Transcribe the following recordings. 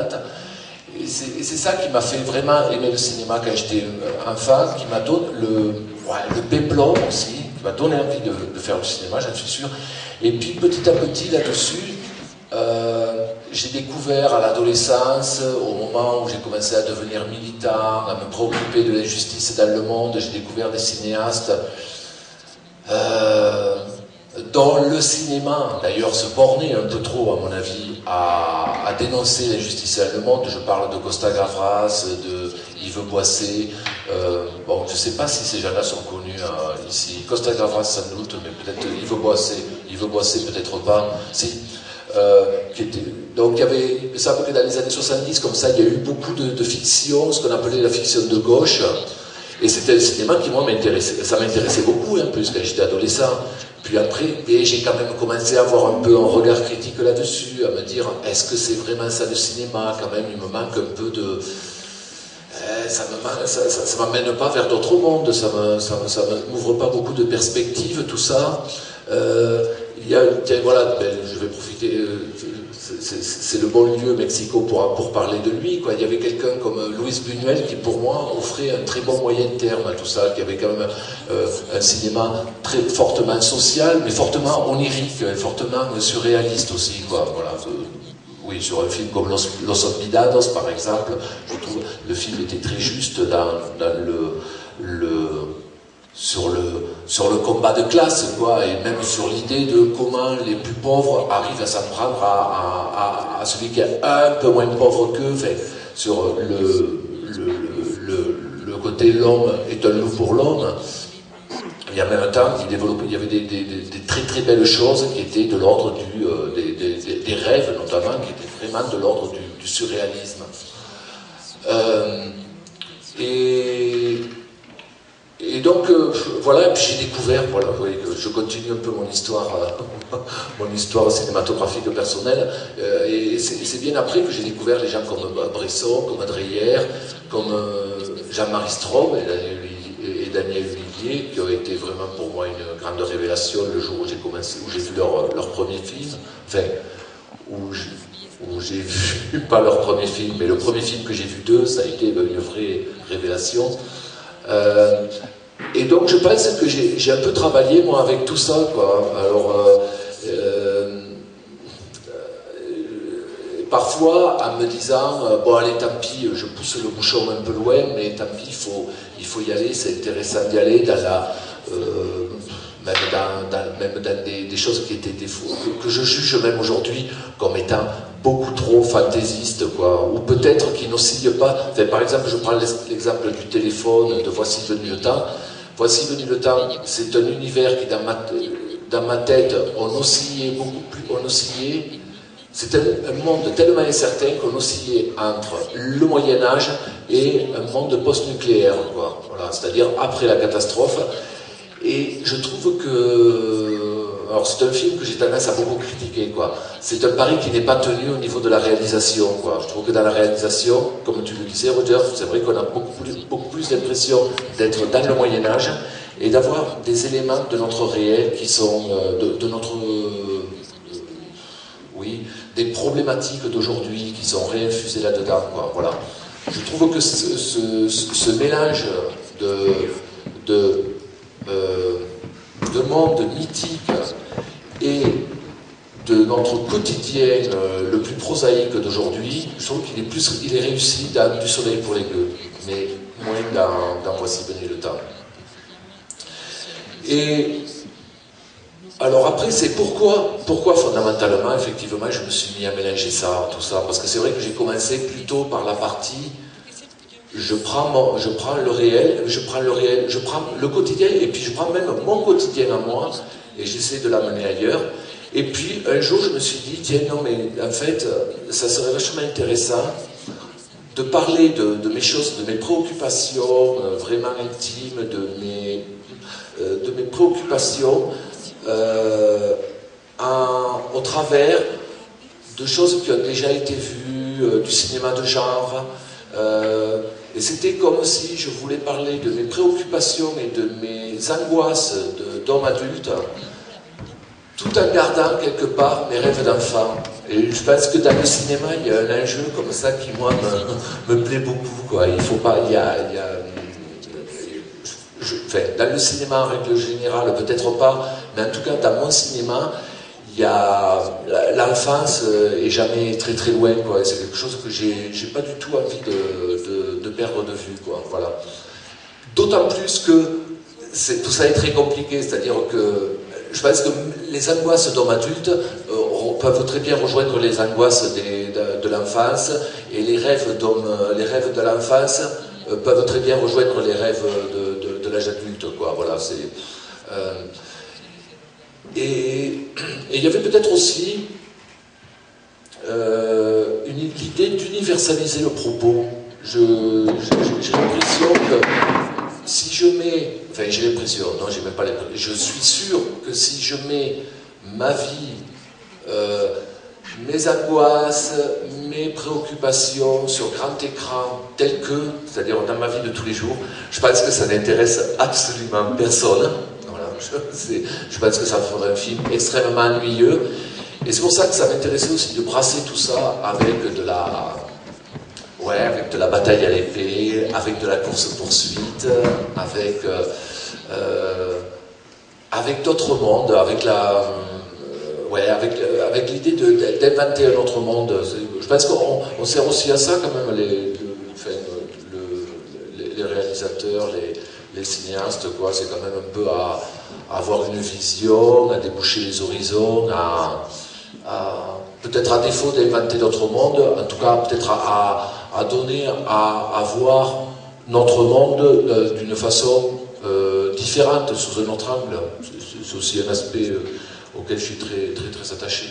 date. Et c'est ça qui m'a fait vraiment aimer le cinéma quand j'étais enfant, qui m'a donné le péplum aussi, qui m'a donné envie de faire du cinéma, j'en suis sûr. Et puis petit à petit là-dessus, j'ai découvert à l'adolescence, au moment où j'ai commencé à devenir militant, à me préoccuper de l'injustice dans le monde, j'ai découvert des cinéastes dont le cinéma, d'ailleurs, se bornait un peu trop, à mon avis, à dénoncer l'injustice dans le monde. Je parle de Costa Gavras, de Yves Boisset. Bon, je ne sais pas si ces gens-là sont connus ici. Costa Gavras, sans doute, mais peut-être Yves Boisset, peut-être pas. Si. Donc il y avait, ça que dans les années 70, comme ça, il y a eu beaucoup de fiction, ce qu'on appelait la fiction de gauche. Et c'était le cinéma qui, moi, m'intéressait. Ça m'intéressait beaucoup, en plus, quand j'étais adolescent. Puis après, j'ai quand même commencé à avoir un peu un regard critique là-dessus, à me dire, est-ce que c'est vraiment ça le cinéma? Quand même, il me manque un peu de... ça m'amène pas vers d'autres mondes, ça m'ouvre pas beaucoup de perspectives, tout ça. Voilà, je vais profiter, c'est le bon lieu, Mexico, pour parler de lui, quoi. Il y avait quelqu'un comme Luis Buñuel qui, pour moi, offrait un très bon moyen terme à tout ça, qui avait quand même un cinéma très fortement social, mais fortement onirique, fortement surréaliste aussi, quoi. Voilà. Oui, sur un film comme Los Olvidados, par exemple, je trouve le film était très juste sur le combat de classe, quoi, et même sur l'idée de comment les plus pauvres arrivent à s'en prendre à celui qui est un peu moins pauvre qu'eux, enfin, sur le côté l'homme est un loup pour l'homme. Et en même temps, il y avait des très très belles choses qui étaient de l'ordre des rêves, notamment, qui étaient vraiment de l'ordre du surréalisme. Et donc, voilà, puis j'ai découvert, voilà, vous voyez que je continue un peu mon histoire cinématographique personnelle, et c'est bien après que j'ai découvert les gens comme Bresson, comme Dreyer, comme Jean-Marie Straub et Daniel Villiers, qui ont été vraiment pour moi une grande révélation le jour où j'ai vu leur premier film, enfin, où j'ai vu, pas leur premier film, mais le premier film que j'ai vu d'eux, ça a été une vraie révélation. Et donc je pense que j'ai un peu travaillé moi avec tout ça, quoi. Alors parfois en me disant bon allez tant pis, je pousse le bouchon un peu loin, mais tant pis, il faut y aller, c'est intéressant d'y aller dans la même dans des choses qui étaient que je juge même aujourd'hui comme étant beaucoup trop fantaisistes, quoi, ou peut-être qui n'oscillent pas. Enfin, par exemple, je prends l'exemple du téléphone de Voici venu le temps. Voici venu le temps, c'est un univers qui dans ma tête on oscillait beaucoup plus, c'est un monde tellement incertain qu'on oscillait entre le Moyen-Âge et un monde post-nucléaire, quoi. Voilà, c'est-à-dire après la catastrophe. Et je trouve que... Alors c'est un film que j'ai tendance à beaucoup critiquer, quoi. C'est un pari qui n'est pas tenu au niveau de la réalisation, quoi. Je trouve que dans la réalisation, comme tu le disais, Roger, c'est vrai qu'on a beaucoup plus l'impression d'être dans le Moyen-Âge et d'avoir des éléments de notre réel qui sont de notre... oui, des problématiques d'aujourd'hui qui sont réinfusées là-dedans, quoi. Voilà. Je trouve que ce mélange de monde mythique et de notre quotidien le plus prosaïque d'aujourd'hui, je trouve qu'il est réussi dans Du soleil pour les gueux, mais moins dans Voici venu le temps. Et alors après, c'est pourquoi fondamentalement, effectivement, je me suis mis à mélanger ça, tout ça, parce que c'est vrai que j'ai commencé plutôt par la partie je prends le réel, je prends le quotidien, et puis je prends même mon quotidien à moi, et j'essaie de l'amener ailleurs. Et puis un jour je me suis dit, tiens non mais en fait, ça serait vachement intéressant de parler de mes choses, de mes préoccupations vraiment intimes, de mes préoccupations au travers de choses qui ont déjà été vues, du cinéma de genre. Et c'était comme si je voulais parler de mes préoccupations et de mes angoisses d'homme adulte, tout en gardant quelque part mes rêves d'enfant. Et je pense que dans le cinéma, il y a un enjeu comme ça qui, moi, me plaît beaucoup, quoi. Il faut pas... Enfin, dans le cinéma, en règle générale, peut-être pas, mais en tout cas, dans mon cinéma, il y a... L'enfance est jamais très très loin, quoi. C'est quelque chose que j'ai pas du tout envie de perdre de vue, quoi. Voilà. D'autant plus que tout ça est très compliqué, c'est-à-dire que je pense que les angoisses d'hommes adultes peuvent très bien rejoindre les angoisses de l'enfance, et les rêves de l'enfance peuvent très bien rejoindre les rêves de l'âge adulte, quoi. Voilà, c'est... et il y avait peut-être aussi l'idée d'universaliser le propos. J'ai l'impression que si je mets, enfin j'ai l'impression, non j'ai même pas l'impression, je suis sûr que si je mets ma vie, mes angoisses, mes préoccupations sur grand écran tel que, c'est-à-dire dans ma vie de tous les jours, je pense que ça n'intéresse absolument personne. Voilà, je pense que ça ferait un film extrêmement ennuyeux, et c'est pour ça que ça m'intéressait aussi de brasser tout ça avec de la... Ouais, avec de la bataille à l'épée, avec de la course-poursuite, avec d'autres mondes, avec la... avec l'idée d'inventer un autre monde. Je pense qu'on sert aussi à ça quand même, les réalisateurs, les cinéastes, quoi. C'est quand même un peu à avoir une vision, à déboucher les horizons, peut-être à défaut d'inventer d'autres mondes, en tout cas peut-être à donner, à voir notre monde d'une façon différente, sous un autre angle. C'est aussi un aspect auquel je suis très, très, très attaché.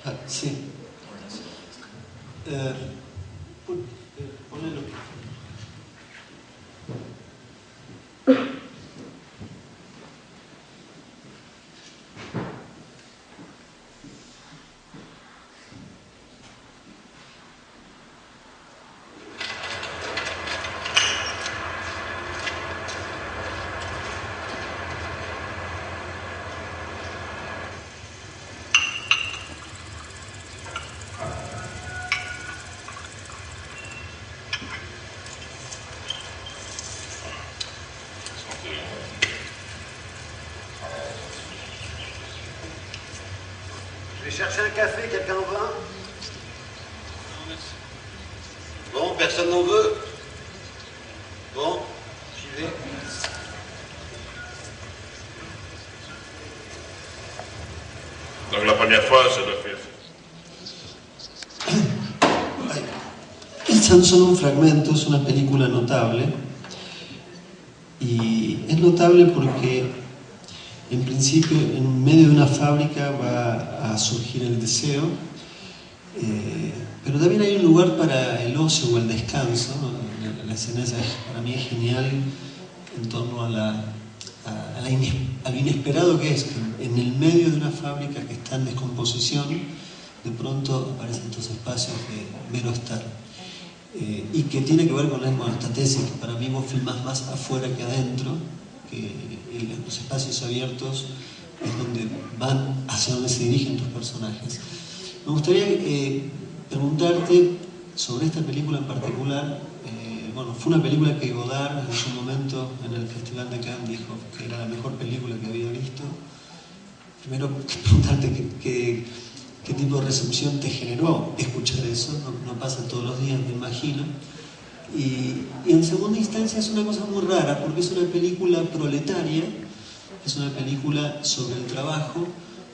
Ah, sí. Ponelo. Je vais chercher un café, quelqu'un en veut un? Non, merci. Bon, personne n'en veut? Bon, j'y vais. Donc la première fois, ça doit faire. El Sansón, un fragmento, es una película notable, y es notable porque en principio en medio de una fábrica va a surgir el deseo, pero también hay un lugar para el ocio o el descanso, ¿no? La escena esa para mí es genial en torno a lo inesperado que es, que en el medio de una fábrica que está en descomposición, de pronto aparecen estos espacios de mero estar. Y que tiene que ver con esta tesis que para mí vos filmás más afuera que adentro, que los espacios abiertos es donde van, hacia donde se dirigen tus personajes. Me gustaría preguntarte sobre esta película en particular. Bueno, fue una película que Godard en su momento en el Festival de Cannes dijo que era la mejor película que había visto. Primero preguntarte qué tipo de recepción te generó escuchar eso, no pasa todos los días, me imagino. Y en segunda instancia es una cosa muy rara, porque es una película proletaria, es una película sobre el trabajo,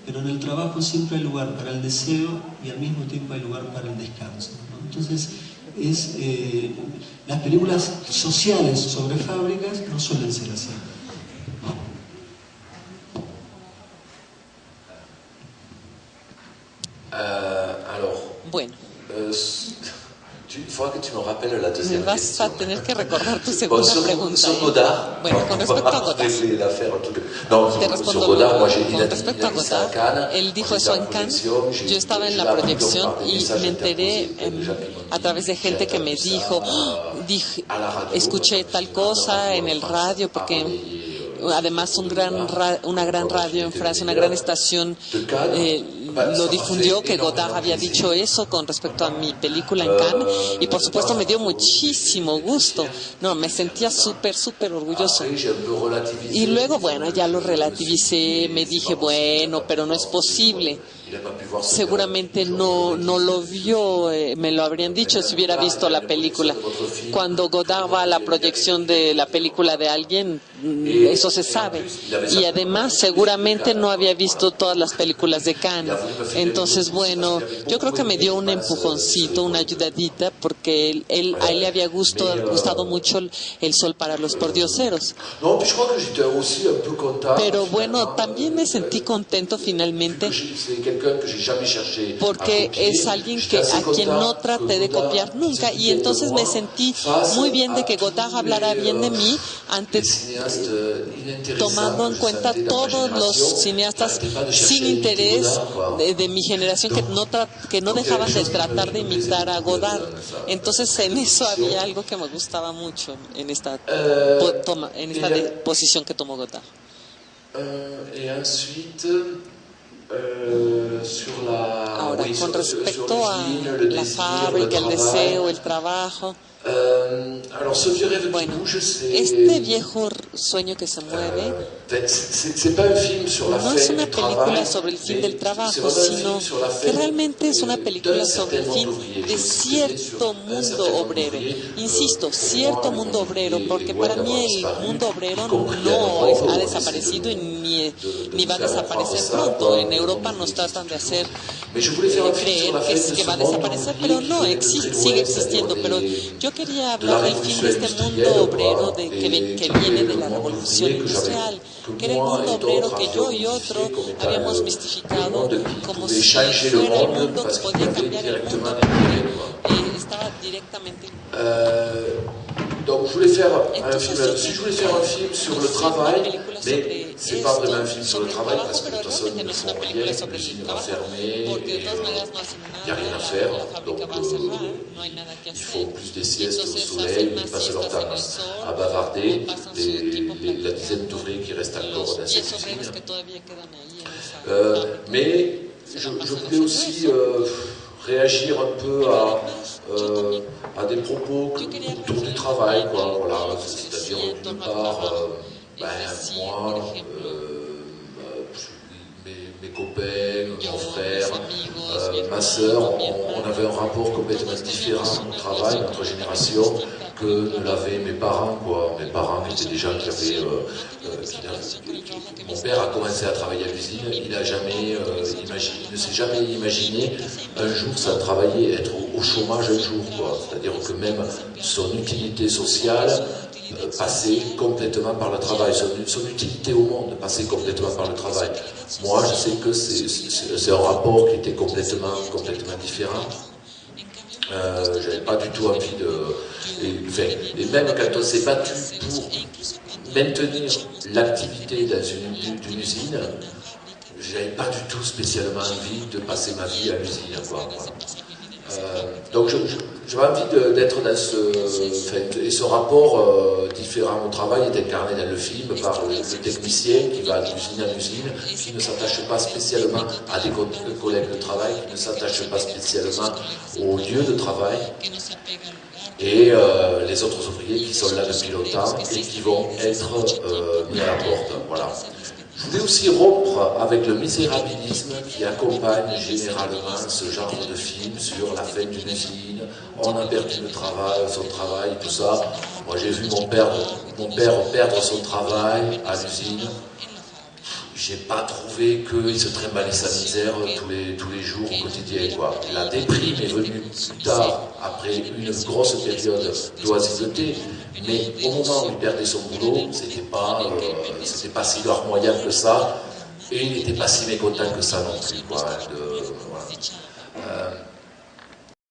pero en el trabajo siempre hay lugar para el deseo y al mismo tiempo hay lugar para el descanso, ¿no? Entonces, las películas sociales sobre fábricas no suelen ser así. Bueno. Il faudra que tu me rappelles la deuxième Me vas question. a tener que recordar tu segunda pregunta. Sur Godard, Bueno, con respecto a Godard. Te respondo con respecto a Godard. Él dijo eso en Cannes. Yo estaba en la proyección y me enteré a través de gente que me dijo, escuché tal cosa en el radio, porque además una gran radio en Francia, una gran estación lo difundió, que Godard había dicho eso con respecto a mi película en Cannes, y por supuesto me dio muchísimo gusto. No, me sentía súper orgulloso. Y luego, bueno, ya lo relativicé, me dije, bueno, pero no es posible. Seguramente no lo vio, me lo habrían dicho si hubiera visto la película. Cuando Godard va a la proyección de la película de alguien, eso se sabe. Y además seguramente no había visto todas las películas de Cannes. Entonces, bueno, yo creo que me dio un empujoncito, una ayudadita, porque a él le había gustado mucho El sol para los pordioseros. Pero bueno, también me sentí contento finalmente, porque es alguien a quien no traté de copiar nunca, y entonces me sentí muy bien de que Godard hablara bien de mí, tomando en cuenta todos los cineastas sin interés de mi generación que no dejaban de tratar de imitar a Godard. Entonces en eso había algo que me gustaba mucho en esta posición que tomó Godard. Ahora, con respecto a la fábrica, el deseo, el trabajo, bueno, este viejo sueño que se mueve no es una película sobre el fin del trabajo, sino que realmente es una película sobre el fin de cierto mundo obrero. Insisto, cierto mundo obrero, porque para mí el mundo obrero no ha desaparecido ni va a desaparecer pronto. En Europa nos tratan de hacer creer que va a desaparecer, pero no, sigue existiendo. Pero yo quería hablar del fin de este mundo obrero que viene de la revolución industrial, que era el mundo obrero que yo y otro habíamos mistificado como si fuera el mundo que podía cambiar el mundo, estaba directamente. Donc je voulais faire un film, si je voulais faire un film sur le travail, mais c'est pas vraiment un film sur le travail parce que de toute façon ils ne font rien, l'usine va fermer, il n'y a rien à faire, donc ils font plus des siestes au soleil, ils passent leur temps à bavarder, la dizaine d'ouvriers qui restent encore dans cette usine. Mais je voulais aussi réagir un peu à des propos autour du travail, quoi, voilà, c'est-à-dire d'une part, moi, mes copains, mon frère, ma sœur, on avait un rapport complètement différent au travail, notre génération, que ne l'avaient mes parents, quoi. Mes parents étaient des gens qui avaient... mon père a commencé à travailler à l'usine, il ne s'est jamais imaginé un jour sans travailler, être au chômage un jour, quoi. C'est-à-dire que même son utilité sociale passait complètement par le travail, son utilité au monde passait complètement par le travail. Moi, je sais que c'est un rapport qui était complètement différent. J'avais pas du tout envie et même quand on s'est battu pour maintenir l'activité dans d'une usine, j'avais pas du tout spécialement envie de passer ma vie à l'usine, quoi. Donc j'avais envie d'être dans et ce rapport différent au travail est incarné dans le film par le technicien qui va d'usine en usine, qui ne s'attache pas spécialement à des collègues de travail, qui ne s'attache pas spécialement au lieu de travail, et les autres ouvriers qui sont là depuis longtemps et qui vont être mis à la porte. Voilà. Je voulais aussi rompre avec le misérabilisme qui accompagne généralement ce genre de film sur la fin d'une usine. On a perdu son travail, tout ça. Moi j'ai vu mon père perdre son travail à l'usine. J'ai pas trouvé qu'il se trimballait sa misère tous les jours au quotidien, quoi. La déprime est venue plus tard, après une grosse période d'oisiveté, mais au moment où il perdait son boulot, c'était pas si larmoyant que ça, et il n'était pas si mécontent que ça non plus, quoi. Voilà.